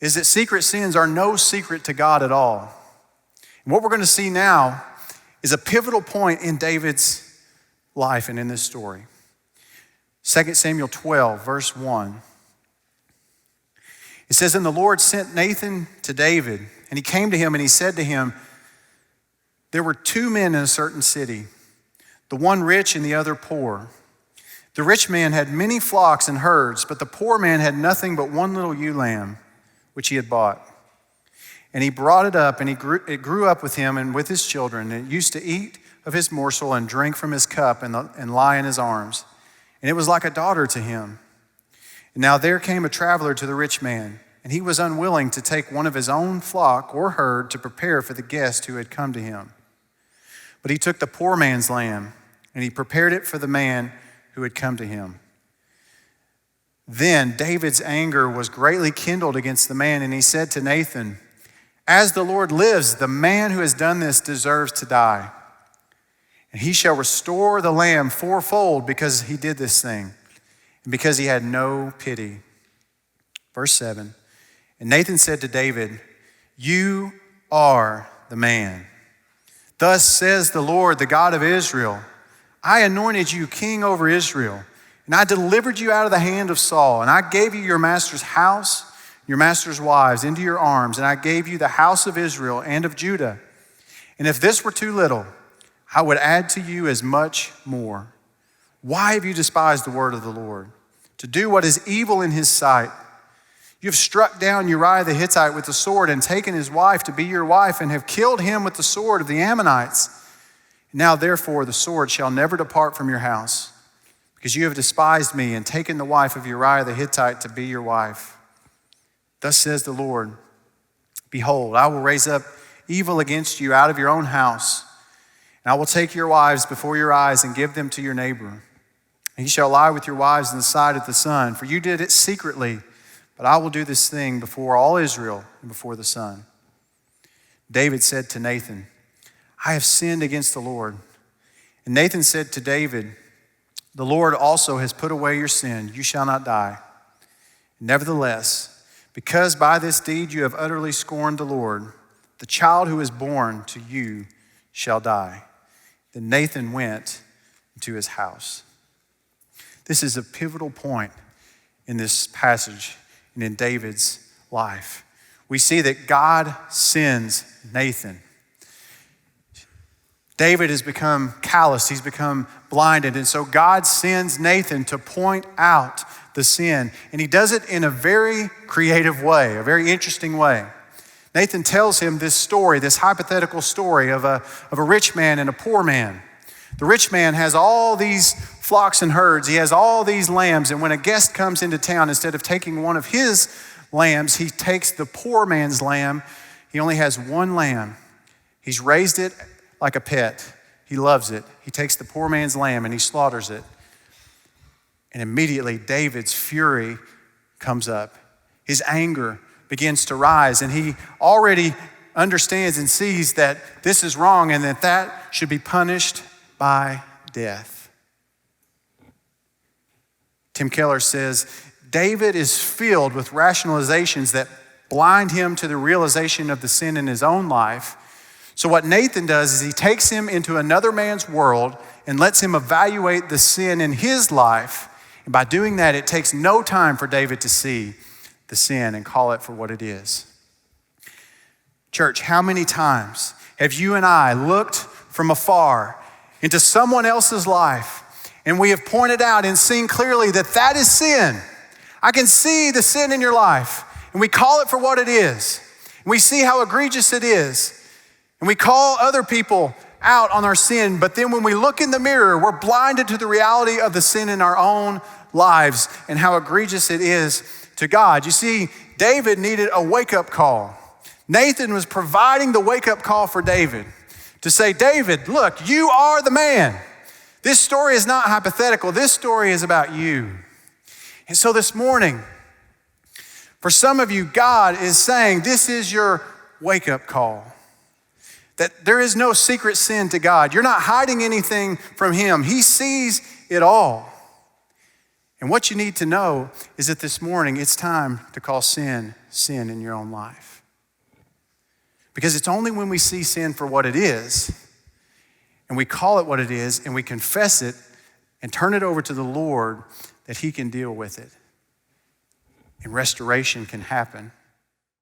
is that secret sins are no secret to God at all. And what we're going to see now is a pivotal point in David's life and in this story. 2 Samuel 12, verse 1. It says, "And the Lord sent Nathan to David, and he came to him and he said to him, there were two men in a certain city, the one rich and the other poor. The rich man had many flocks and herds, but the poor man had nothing but one little ewe lamb, which he had bought. And he brought it up, and it grew up with him and with his children. And it used to eat of his morsel and drink from his cup and lie in his arms. And it was like a daughter to him. And now there came a traveler to the rich man, and he was unwilling to take one of his own flock or herd to prepare for the guest who had come to him. But he took the poor man's lamb, and he prepared it for the man who had come to him. Then David's anger was greatly kindled against the man, and he said to Nathan, as the Lord lives, the man who has done this deserves to die. And he shall restore the lamb fourfold because he did this thing, and because he had no pity." Verse 7, "And Nathan said to David, you are the man. Thus says the Lord, the God of Israel, I anointed you king over Israel, and I delivered you out of the hand of Saul, and I gave you your master's house, your master's wives into your arms, and I gave you the house of Israel and of Judah. And if this were too little, I would add to you as much more. Why have you despised the word of the Lord, to do what is evil in his sight? You have struck down Uriah the Hittite with the sword and taken his wife to be your wife and have killed him with the sword of the Ammonites. Now therefore the sword shall never depart from your house, because you have despised me and taken the wife of Uriah the Hittite to be your wife. Thus says the Lord, behold, I will raise up evil against you out of your own house, and I will take your wives before your eyes and give them to your neighbor. And he shall lie with your wives in the sight of the sun, for you did it secretly, but I will do this thing before all Israel and before the sun. David said to Nathan, I have sinned against the Lord. And Nathan said to David, the Lord also has put away your sin. You shall not die. Nevertheless, because by this deed you have utterly scorned the Lord, the child who is born to you shall die. Then Nathan went into his house." This is a pivotal point in this passage and in David's life. We see that God sends Nathan. David has become calloused, he's become blinded, and so God sends Nathan to point out the sin, and he does it in a very creative way, a very interesting way. Nathan tells him this story, this hypothetical story of a rich man and a poor man. The rich man has all these flocks and herds, he has all these lambs, and when a guest comes into town, instead of taking one of his lambs, he takes the poor man's lamb. He only has one lamb. He's raised it like a pet. He loves it. He takes the poor man's lamb and he slaughters it. And immediately David's fury comes up. His anger begins to rise, and he already understands and sees that this is wrong and that should be punished by death. Tim Keller says, David is filled with rationalizations that blind him to the realization of the sin in his own life. So what Nathan does is he takes him into another man's world and lets him evaluate the sin in his life. And by doing that, it takes no time for David to see the sin and call it for what it is. Church, how many times have you and I looked from afar into someone else's life and we have pointed out and seen clearly that that is sin? I can see the sin in your life, and we call it for what it is. And we see how egregious it is. And we call other people out on our sin, but then when we look in the mirror, we're blinded to the reality of the sin in our own lives and how egregious it is to God. You see, David needed a wake-up call. Nathan was providing the wake-up call for David to say, David, look, you are the man. This story is not hypothetical. This story is about you. And so this morning, for some of you, God is saying this is your wake-up call. That there is no secret sin to God. You're not hiding anything from him. He sees it all. And what you need to know is that this morning it's time to call sin sin in your own life. Because it's only when we see sin for what it is, and we call it what it is, and we confess it and turn it over to the Lord, that he can deal with it. And restoration can happen